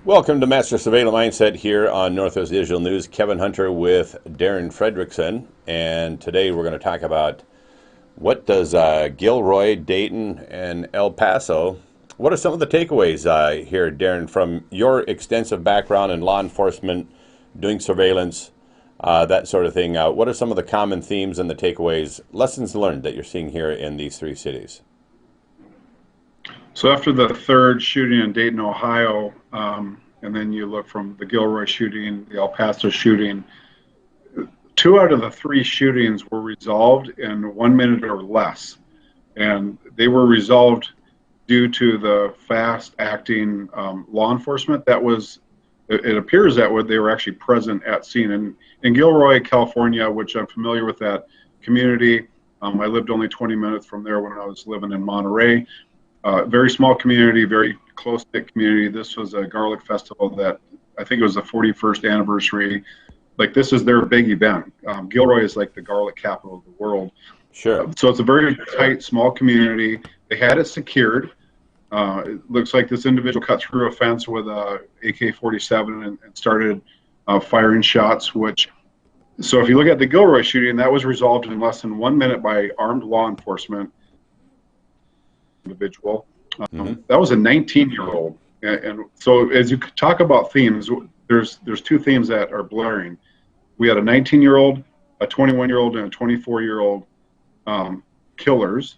Welcome to Master Surveillant Mindset here on Northwest Digital News. Kevin Hunter with Darin Fredrickson, and today we're going to talk about what does Gilroy, Dayton, and El Paso, what are some of the takeaways here, Darin, from your extensive background in law enforcement, doing surveillance, that sort of thing. What are some of the common themes and the takeaways, lessons learned that you're seeing here in these three cities? So after the third shooting in Dayton, Ohio, and then you look from the Gilroy shooting, the El Paso shooting, two out of the three shootings were resolved in 1 minute or less. And they were resolved due to the fast-acting law enforcement that was, it appears that they were actually present at scene. And in Gilroy, California, which I'm familiar with that community, I lived only 20 minutes from there when I was living in Monterey. Very small community, very close-knit community. This was a garlic festival that I think it was the 41st anniversary. Like, this is their big event. Gilroy is like the garlic capital of the world. Sure. So it's a very tight, small community. They had it secured. It looks like this individual cut through a fence with a AK-47 and started firing shots, so if you look at the Gilroy shooting, that was resolved in less than 1 minute by armed law enforcement individual. That was a 19-year-old. And so as you talk about themes, there's two themes that are blurring. We had a 19-year-old, a 21-year-old, and a 24-year-old killers.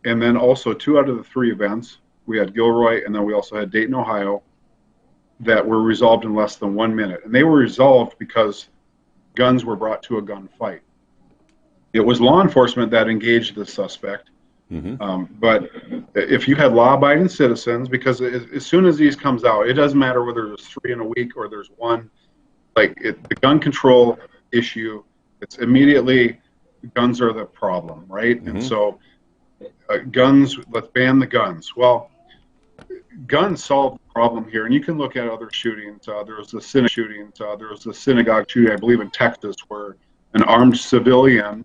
And then also two out of the three events, we had Gilroy, and then we also had Dayton, Ohio, that were resolved in less than 1 minute. And they were resolved because guns were brought to a gunfight. It was law enforcement that engaged the suspect. But if you had law-abiding citizens, because as soon as these comes out, it doesn't matter whether there's three in a week or there's one. The gun control issue, it's immediately guns are the problem, right? And so guns, let's ban the guns. Well, guns solve the problem here, and you can look at other shootings. There was the synagogue shooting. There was the synagogue shooting, I believe, in Texas, where an armed civilian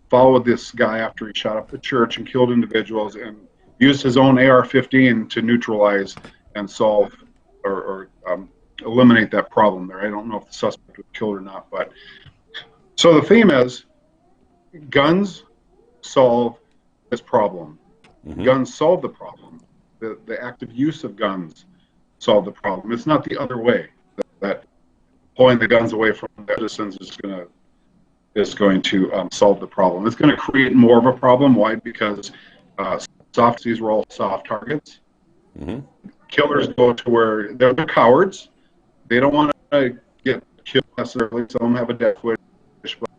followed this guy after he shot up the church and killed individuals and used his own AR-15 to neutralize and solve or eliminate that problem there. I don't know if the suspect was killed or not, but so the theme is guns solve this problem. Guns solve the problem. The active use of guns solve the problem. It's not the other way, that pulling the guns away from the citizens is going to solve the problem. It's going to create more of a problem. Why? Because these were all soft targets. Killers go to where they're cowards. They don't want to get killed necessarily. Some of them have a death wish.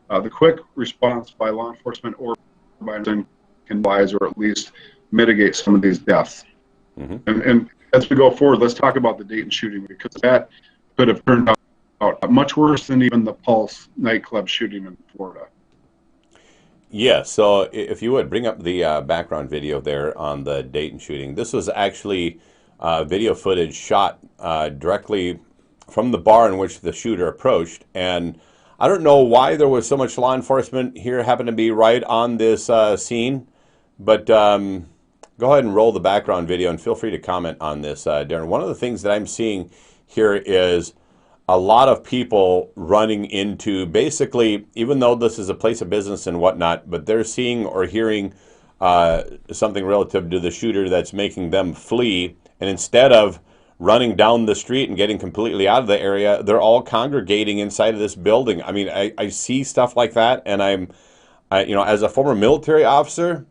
But the quick response by law enforcement or by can advise or at least mitigate some of these deaths. And as we go forward, let's talk about the Dayton shooting, because that could have turned out much worse than even the Pulse nightclub shooting in Florida. Yeah, so if you would, bring up the background video there on the Dayton shooting. This was actually video footage shot directly from the bar in which the shooter approached. And I don't know why there was so much law enforcement here, happened to be right on this scene. But go ahead and roll the background video and feel free to comment on this, Darin. One of the things that I'm seeing here is a lot of people running into, basically, even though this is a place of business and whatnot, but they're seeing or hearing something relative to the shooter that's making them flee. And instead of running down the street and getting completely out of the area, they're all congregating inside of this building. I mean, I see stuff like that, and as a former military officer,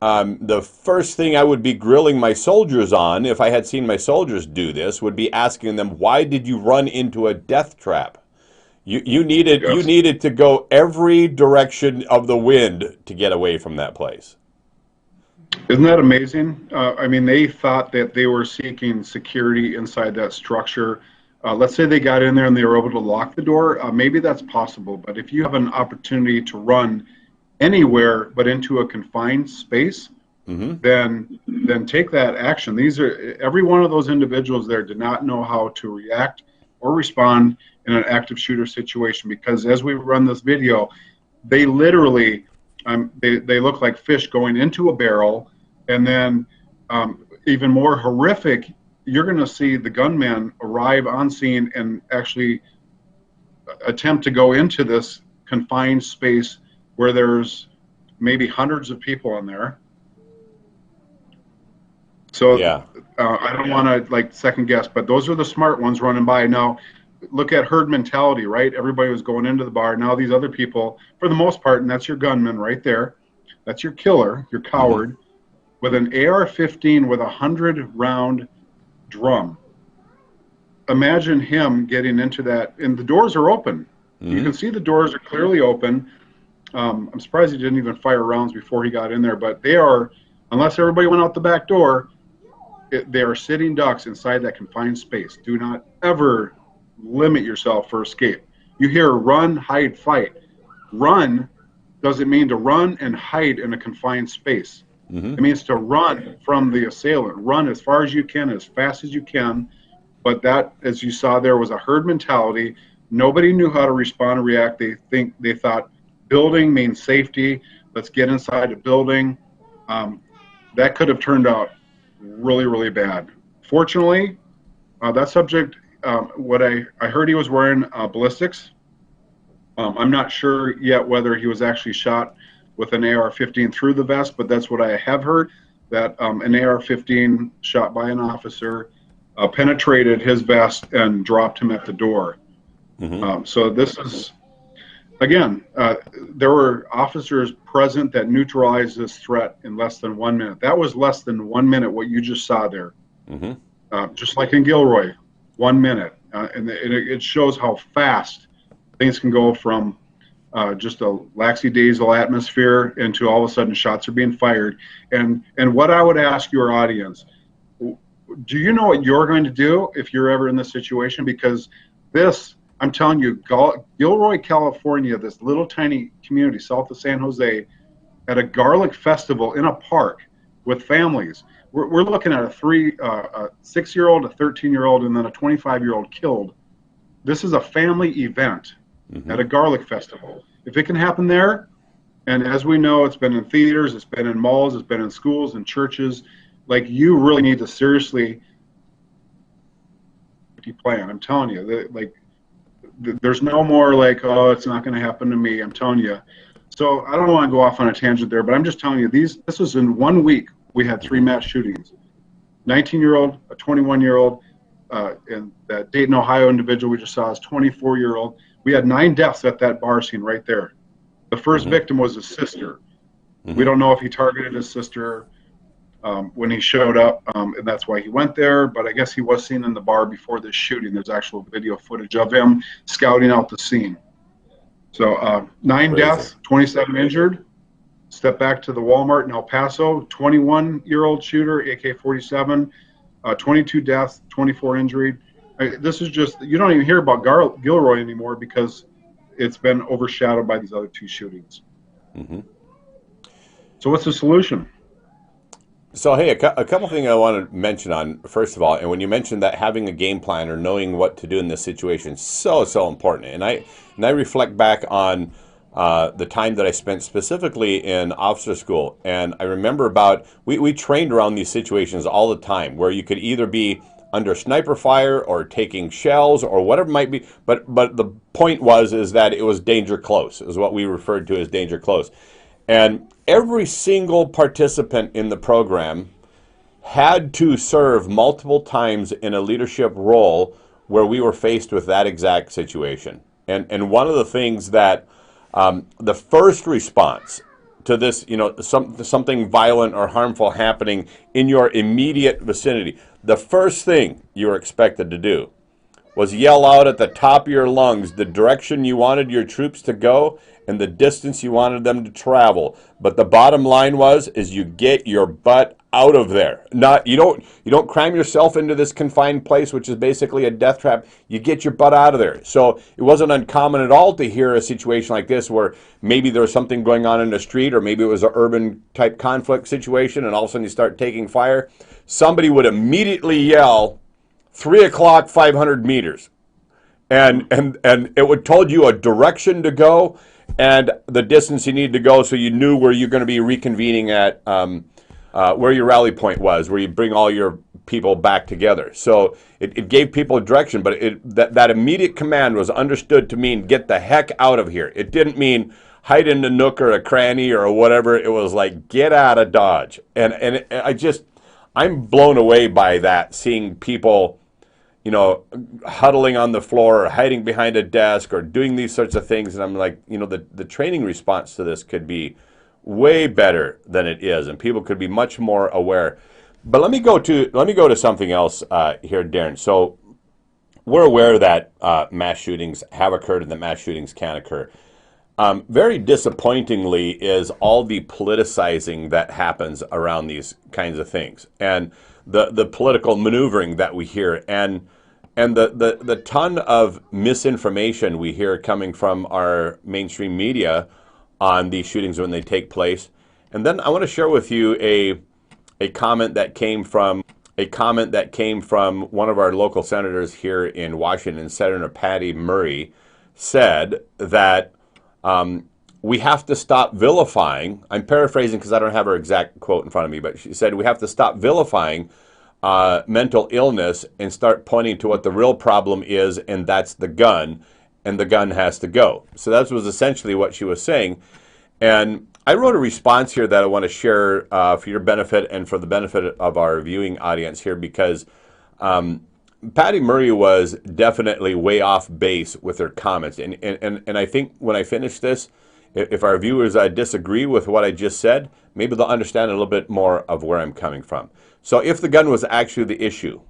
the first thing I would be grilling my soldiers on, if I had seen my soldiers do this, would be asking them, why did you run into a death trap? You needed to go every direction of the wind to get away from that place. Isn't that amazing? I mean, they thought that they were seeking security inside that structure. Let's say they got in there and they were able to lock the door. Maybe that's possible. But if you have an opportunity to run anywhere but into a confined space, then take that action. Every one of those individuals there did not know how to react or respond in an active shooter situation, because as we run this video, they literally they look like fish going into a barrel, and then even more horrific you're going to see the gunman arrive on scene and actually attempt to go into this confined space where there's maybe hundreds of people in there. So Yeah. I don't want to like second guess, but those are the smart ones running by. Now, look at herd mentality, right? Everybody was going into the bar. Now these other people, for the most part, and that's your gunman right there. That's your killer, your coward, with an AR-15 with a 100-round drum. Imagine him getting into that, and the doors are open. You can see the doors are clearly open. I'm surprised he didn't even fire rounds before he got in there, but they are, unless everybody went out the back door, they are sitting ducks inside that confined space. Do not ever limit yourself for escape. You hear run, hide, fight. Run doesn't mean to run and hide in a confined space. It means to run from the assailant. Run as far as you can, as fast as you can. But that, as you saw there, was a herd mentality. Nobody knew how to respond and react. They thought building means safety. Let's get inside a building. That could have turned out really, really bad. Fortunately, that subject, what I heard he was wearing ballistics. I'm not sure yet whether he was actually shot with an AR-15 through the vest, but that's what I have heard, that an AR-15 shot by an officer penetrated his vest and dropped him at the door. So this is, again, there were officers present that neutralized this threat in less than 1 minute. That was less than 1 minute, what you just saw there. Just like in Gilroy, 1 minute. And it shows how fast things can go from just a lackadaisical atmosphere into all of a sudden shots are being fired. And what I would ask your audience, do you know what you're going to do if you're ever in this situation? Because this, I'm telling you, Gilroy, California, this little tiny community south of San Jose, at a garlic festival in a park with families. We're looking at a 6-year-old, a 13-year-old, and then a 25-year-old killed. This is a family event at a garlic festival. If it can happen there, and as we know, it's been in theaters, it's been in malls, it's been in schools and churches. Like, you really need to seriously plan. I'm telling you, there's no more like, oh, it's not going to happen to me. I'm telling you. So I don't want to go off on a tangent there, but I'm just telling you, this was in 1 week. We had 3 mass shootings: 19-year-old, a 21-year-old, and that Dayton, Ohio individual we just saw is 24-year-old. We had 9 deaths at that bar scene right there. The first victim was his sister. We don't know if he targeted his sister when he showed up, and that's why he went there. But I guess he was seen in the bar before this shooting. There's actual video footage of him scouting out the scene. So 9 deaths, 27 injured. Step back to the Walmart in El Paso, 21-year-old shooter, AK-47, 22 deaths, 24 injured. This is just, you don't even hear about Gilroy anymore because it's been overshadowed by these other 2 shootings. So what's the solution? So, hey, a couple things I want to mention on, first of all, and when you mentioned that having a game plan or knowing what to do in this situation is so important. And I reflect back on the time that I spent specifically in officer school. And I remember we trained around these situations all the time where you could either be under sniper fire or taking shells or whatever it might be. But the point is that it was danger close, is what we referred to as danger close. And every single participant in the program had to serve multiple times in a leadership role where we were faced with that exact situation. And one of the things that the first response to this, something violent or harmful happening in your immediate vicinity, the first thing you were expected to do was yell out at the top of your lungs the direction you wanted your troops to go and the distance you wanted them to travel. But the bottom line is you get your butt out of there. You don't cram yourself into this confined place, which is basically a death trap. You get your butt out of there. So it wasn't uncommon at all to hear a situation like this where maybe there was something going on in the street, or maybe it was an urban type conflict situation, and all of a sudden you start taking fire. Somebody would immediately yell, 3 o'clock, 500 meters. And it would told you a direction to go and the distance you needed to go, so you knew where you're going to be reconvening at, where your rally point was, where you bring all your people back together. So it gave people direction, but that immediate command was understood to mean get the heck out of here. It didn't mean hide in a nook or a cranny or whatever. It was like get out of Dodge. And I'm blown away by that, seeing people, you know, huddling on the floor or hiding behind a desk or doing these sorts of things. And I'm like, you know, the training response to this could be way better than it is, and people could be much more aware. But let me go to something else here, Darin. So we're aware that mass shootings have occurred and that mass shootings can occur. Very disappointingly is all the politicizing that happens around these kinds of things, and the political maneuvering that we hear, and the ton of misinformation we hear coming from our mainstream media on these shootings when they take place. And then I want to share with you a comment that came from one of our local senators here in Washington. Senator Patty Murray said that we have to stop vilifying. I'm paraphrasing because I don't have her exact quote in front of me, but she said we have to stop vilifying mental illness and start pointing to what the real problem is, and that's the gun, and the gun has to go. So that was essentially what she was saying. And I wrote a response here that I want to share for your benefit and for the benefit of our viewing audience here, because Patty Murray was definitely way off base with her comments. And I think when I finish this, if our viewers disagree with what I just said, maybe they'll understand a little bit more of where I'm coming from. So if the gun was actually the issue,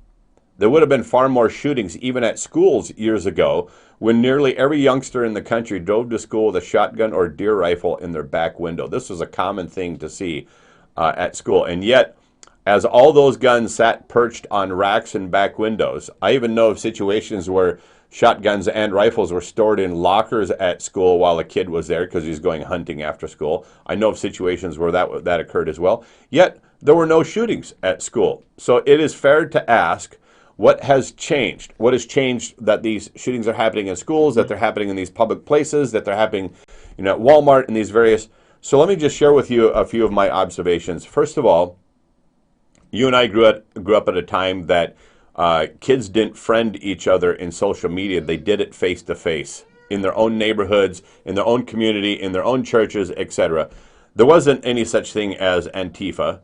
there would have been far more shootings, even at schools years ago, when nearly every youngster in the country drove to school with a shotgun or deer rifle in their back window. This was a common thing to see at school. And yet, as all those guns sat perched on racks and back windows, I even know of situations where shotguns and rifles were stored in lockers at school while a kid was there because he was going hunting after school. I know of situations where that occurred as well. Yet, there were no shootings at school. So it is fair to ask, what has changed? What has changed that these shootings are happening in schools, that they're happening in these public places, that they're happening, you know, at Walmart and these various... So let me just share with you a few of my observations. First of all, you and I grew up at a time that kids didn't friend each other in social media. They did it face to face in their own neighborhoods, in their own community, in their own churches, etc. There wasn't any such thing as Antifa.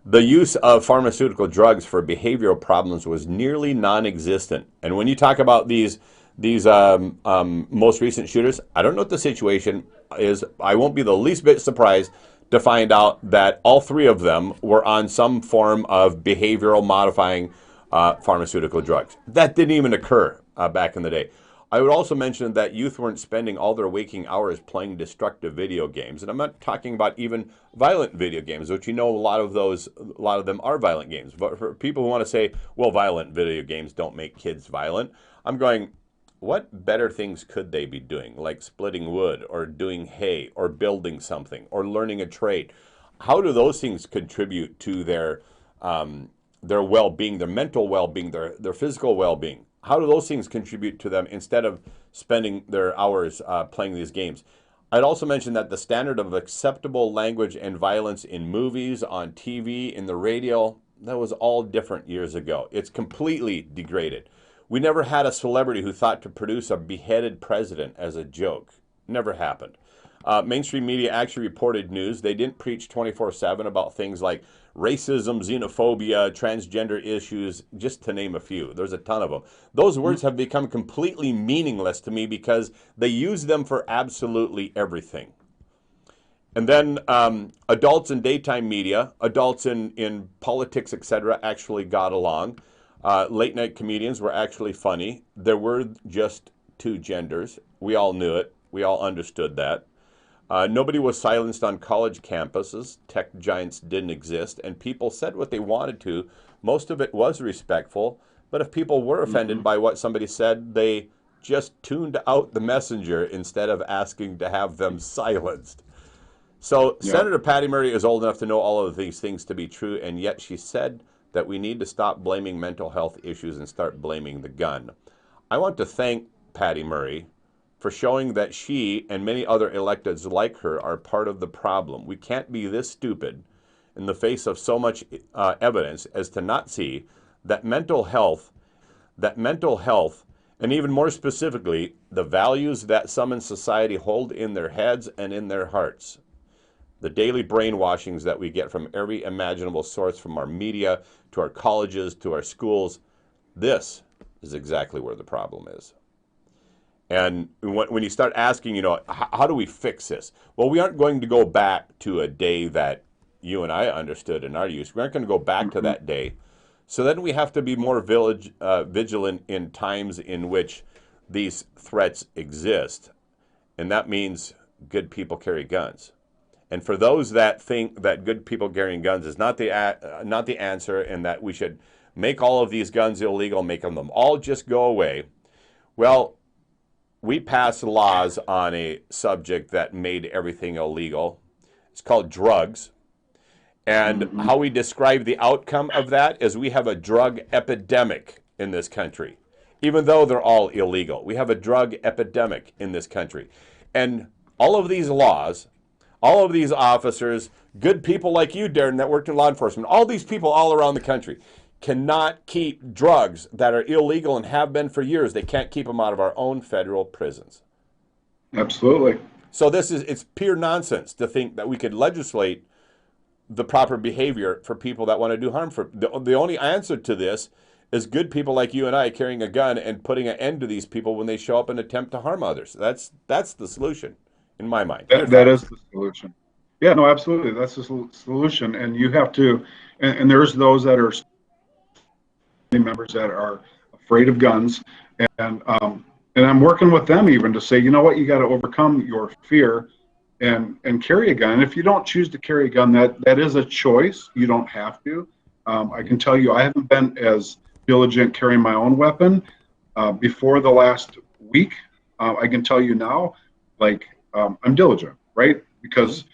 The use of pharmaceutical drugs for behavioral problems was nearly non-existent. And when you talk about these most recent shooters, I don't know what the situation is. I won't be the least bit surprised to find out that all three of them were on some form of behavioral modifying pharmaceutical drugs. That didn't even occur back in the day. I would also mention that youth weren't spending all their waking hours playing destructive video games. And I'm not talking about even violent video games, which you know a lot of them are violent games. But for people who want to say, well, violent video games don't make kids violent, I'm going, what better things could they be doing? Like splitting wood or doing hay or building something or learning a trade. How do those things contribute to their well-being, their mental well-being, their physical well-being? How do those things contribute to them instead of spending their hours playing these games? I'd also mention that the standard of acceptable language and violence in movies, on TV, in the radio, that was all different years ago. It's completely degraded. We never had a celebrity who thought to produce a beheaded president as a joke. Never happened. Mainstream media actually reported news. They didn't preach 24/7 about things like racism, xenophobia, transgender issues, just to name a few. There's a ton of them. Those words have become completely meaningless to me because they use them for absolutely everything. And then adults in daytime media, adults in politics, etc., actually got along. Late night comedians were actually funny. There were just two genders. We all knew it. We all understood that. Nobody was silenced on college campuses. Tech giants didn't exist, and people said what they wanted to. Most of it was respectful, but if people were offended by what somebody said, they just tuned out the messenger instead of asking to have them silenced. So yeah. Senator Patty Murray is old enough to know all of these things to be true, and yet she said that we need to stop blaming mental health issues and start blaming the gun. I want to thank Patty Murray for showing that she and many other electeds like her are part of the problem. We can't be this stupid in the face of so much evidence as to not see that mental health, that mental health, and even more specifically, the values that some in society hold in their heads and in their hearts, the daily brainwashings that we get from every imaginable source, from our media to our colleges to our schools, this is exactly where the problem is. And when you start asking, how do we fix this? Well, we aren't going to go back to a day that you and I understood in our youth. We aren't going to go back to Mhm. that day. So then we have to be more vigilant in times in which these threats exist. And that means good people carry guns. And for those that think that good people carrying guns is not the answer, and that we should make all of these guns illegal, make them all just go away, well, we passed laws on a subject that made everything illegal. It's called drugs. And Mhm. how we describe the outcome of that is we have a drug epidemic in this country. Even though they're all illegal, we have a drug epidemic in this country. And all of these laws, all of these officers, good people like you, Darin, that worked in law enforcement, all these people all around the country cannot keep drugs that are illegal and have been for years. They can't keep them out of our own federal prisons. Absolutely. So it's pure nonsense to think that we could legislate the proper behavior for people that want to do harm. For the only answer to this is good people like you and I carrying a gun and putting an end to these people when they show up and attempt to harm others. That's the solution in my mind. Your That is thoughts? the solution. Yeah, no, absolutely. That's the solution. And you have to, and there's those that are members that are afraid of guns, and and I'm working with them even to say, you know what, you got to overcome your fear and carry a gun. And if you don't choose to carry a gun, that is a choice. You don't have to. I Mm-hmm. can tell you, I haven't been as diligent carrying my own weapon before the last week. I can tell you now, like I'm diligent, right? Mm-hmm. Because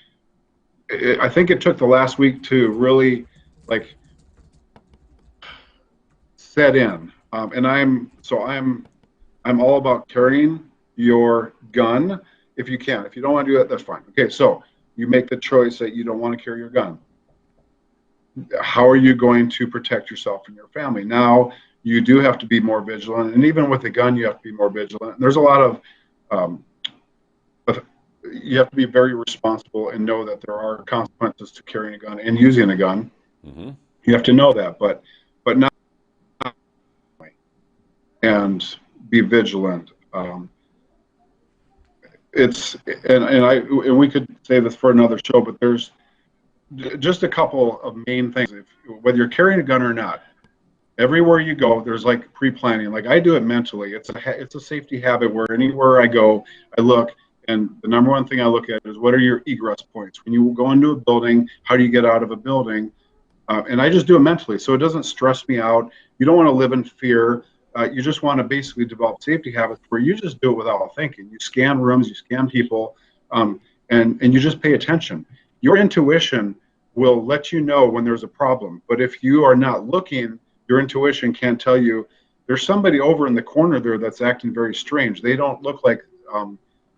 I think it took the last week to really like set in. And I'm all about carrying your gun if you can. If you don't want to do that, that's fine. Okay, so you make the choice that you don't want to carry your gun. How are you going to protect yourself and your family? Now you do have to be more vigilant, and even with a gun, you have to be more vigilant. And there's a lot of um, you have to be very responsible and know that there are consequences to carrying a gun and using a gun. Mm-hmm. You have to know that, but not and be vigilant. It's and we could say this for another show, but there's just a couple of main things. Whether you're carrying a gun or not, everywhere you go, there's like pre-planning. Like I do it mentally. It's a safety habit where anywhere I go, I look, and the number one thing I look at is what are your egress points when you go into a building. How do you get out of a building? And I just do it mentally, so it doesn't stress me out. You don't want to live in fear. You just want to basically develop safety habits where you just do it without thinking. You scan rooms, you scan people, and you just pay attention. Your intuition will let you know when there's a problem. But if you are not looking, your intuition can't tell you there's somebody over in the corner there that's acting very strange. They don't look like, and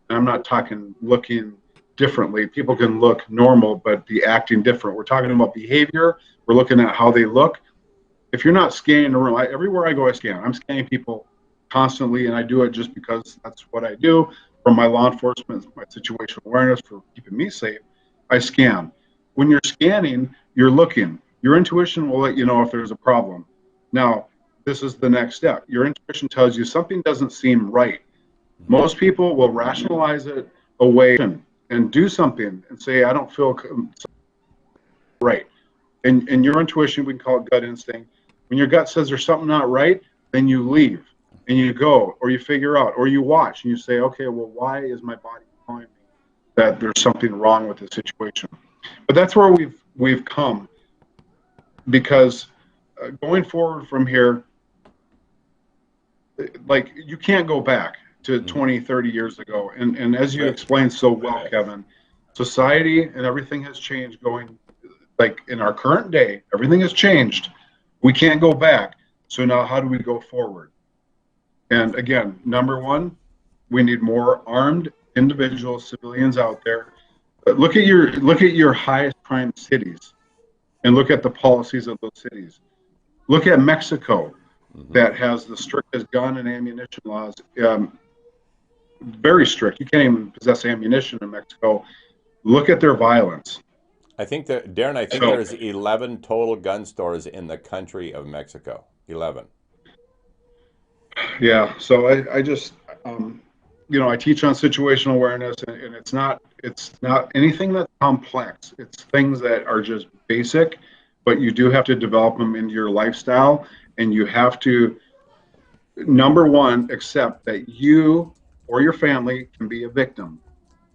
I'm not talking looking differently. People can look normal, but be acting different. We're talking about behavior. We're looking at how they look. If you're not scanning the room, everywhere I go, I scan. I'm scanning people constantly, and I do it just because that's what I do for my law enforcement, my situational awareness, for keeping me safe. I scan. When you're scanning, you're looking. Your intuition will let you know if there's a problem. Now, this is the next step. Your intuition tells you something doesn't seem right. Mm-hmm. Most people will rationalize it away and do something and say, I don't feel right. And your intuition, we can call it gut instinct. When your gut says there's something not right, then you leave and you go, or you figure out, or you watch and you say, okay, well, why is my body telling me that there's something wrong with the situation? But that's where we've come, because going forward from here, like you can't go back to Mm-hmm. 20, 30 years ago. And as That's you right. explained so well, Kevin, society and everything has changed going, like in our current day, everything has changed. We can't go back. So now how do we go forward? And again, number one, we need more armed individuals, civilians out there. But look at your highest crime cities and look at the policies of those cities. Look at Mexico, that has the strictest gun and ammunition laws. Very strict. You can't even possess ammunition in Mexico. Look at their violence. I think that, Darin, I think So, there's 11 total gun stores in the country of Mexico. 11. yeah. So I just, I teach on situational awareness, and it's not anything that's complex. It's things that are just basic, but you do have to develop them into your lifestyle, and you have to, number one, accept that you or your family can be a victim.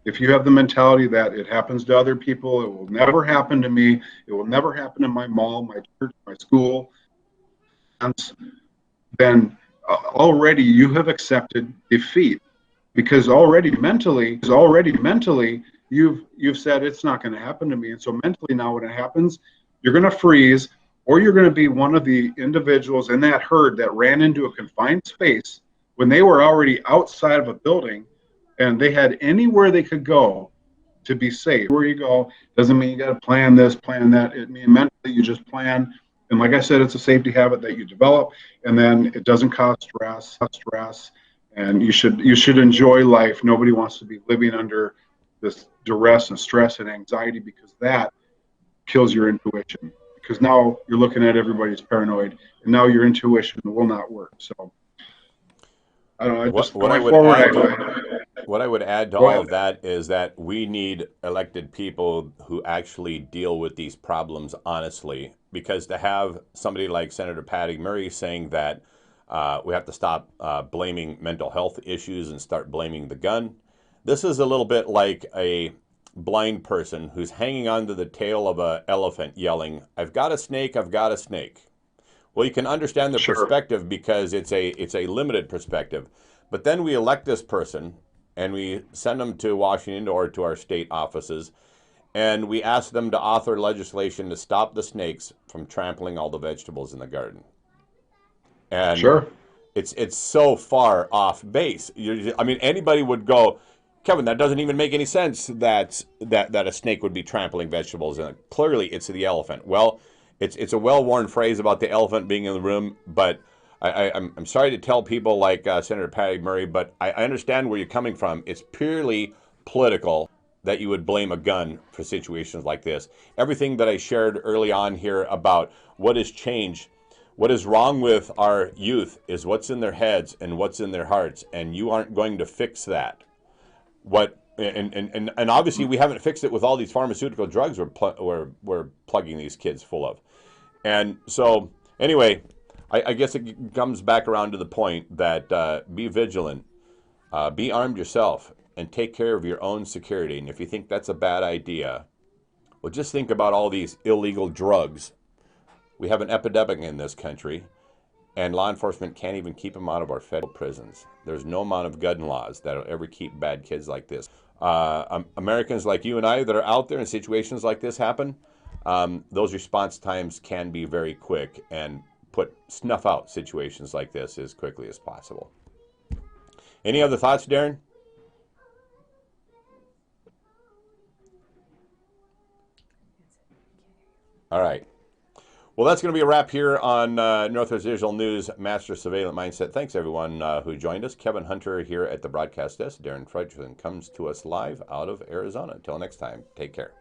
If you have the mentality that it happens to other people, it will never happen to me, it will never happen in my mall, my church, my school, then already you have accepted defeat, because already mentally you've said it's not going to happen to me. And so mentally now when it happens, you're going to freeze, or you're going to be one of the individuals in that herd that ran into a confined space when they were already outside of a building and they had anywhere they could go to be safe. Where you go doesn't mean you got to plan this, plan that. It means mentally you just plan. And like I said, it's a safety habit that you develop, and then it doesn't cause stress, and you should enjoy life. Nobody wants to be living under this duress and stress and anxiety, because that kills your intuition. Because now you're looking at everybody's paranoid, and now your intuition will not work. So I don't know. What I would add to all of that is that we need elected people who actually deal with these problems honestly, because to have somebody like Senator Patty Murray saying that we have to stop blaming mental health issues and start blaming the gun, this is a little bit like a blind person who's hanging onto the tail of an elephant yelling, "I've got a snake, I've got a snake." Well, you can understand the perspective because it's a limited perspective. But then we elect this person and we send them to Washington or to our state offices, and we ask them to author legislation to stop the snakes from trampling all the vegetables in the garden. And it's so far off base. I mean, anybody would go, "Kevin, that doesn't even make any sense that a snake would be trampling vegetables." And clearly it's the elephant. Well, it's a well-worn phrase about the elephant being in the room, but I'm sorry to tell people like Senator Patty Murray, but I understand where you're coming from. It's purely political that you would blame a gun for situations like this. Everything that I shared early on here about what has changed, what is wrong with our youth is what's in their heads and what's in their hearts, and you aren't going to fix that. And obviously we haven't fixed it with all these pharmaceutical drugs we're plugging these kids full of. And so anyway, I guess it comes back around to the point that be vigilant, be armed yourself, and take care of your own security. And if you think that's a bad idea, well, just think about all these illegal drugs. We have an epidemic in this country, and law enforcement can't even keep them out of our federal prisons. There's no amount of gun laws that'll ever keep bad kids like this. Americans like you and I that are out there in situations like this happen, those response times can be very quick and snuff out situations like this as quickly as possible. Any other thoughts, Darin? All right. Well, that's going to be a wrap here on Northwest Digital News Master Surveillant Mindset. Thanks, everyone who joined us. Kevin Hunter here at the broadcast desk. Darin Fredrickson comes to us live out of Arizona. Until next time, take care.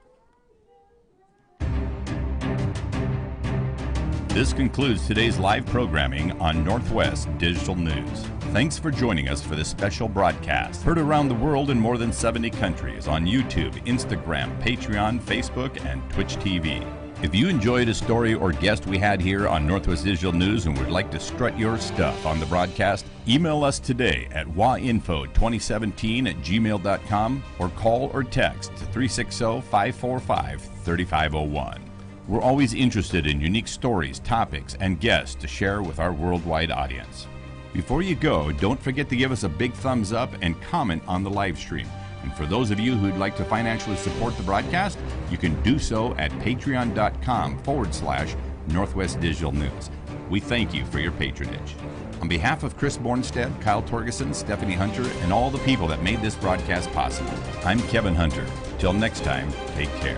This concludes today's live programming on Northwest Digital News. Thanks for joining us for this special broadcast. Heard around the world in more than 70 countries on YouTube, Instagram, Patreon, Facebook, and Twitch TV. If you enjoyed a story or guest we had here on Northwest Digital News and would like to strut your stuff on the broadcast, email us today at wainfo2017@gmail.com or call or text 360-545-3501. We're always interested in unique stories, topics, and guests to share with our worldwide audience. Before you go, don't forget to give us a big thumbs up and comment on the live stream. And for those of you who'd like to financially support the broadcast, you can do so at patreon.com/Northwest Digital News. We thank you for your patronage. On behalf of Chris Bornstead, Kyle Torgerson, Stephanie Hunter, and all the people that made this broadcast possible, I'm Kevin Hunter. Till next time, take care.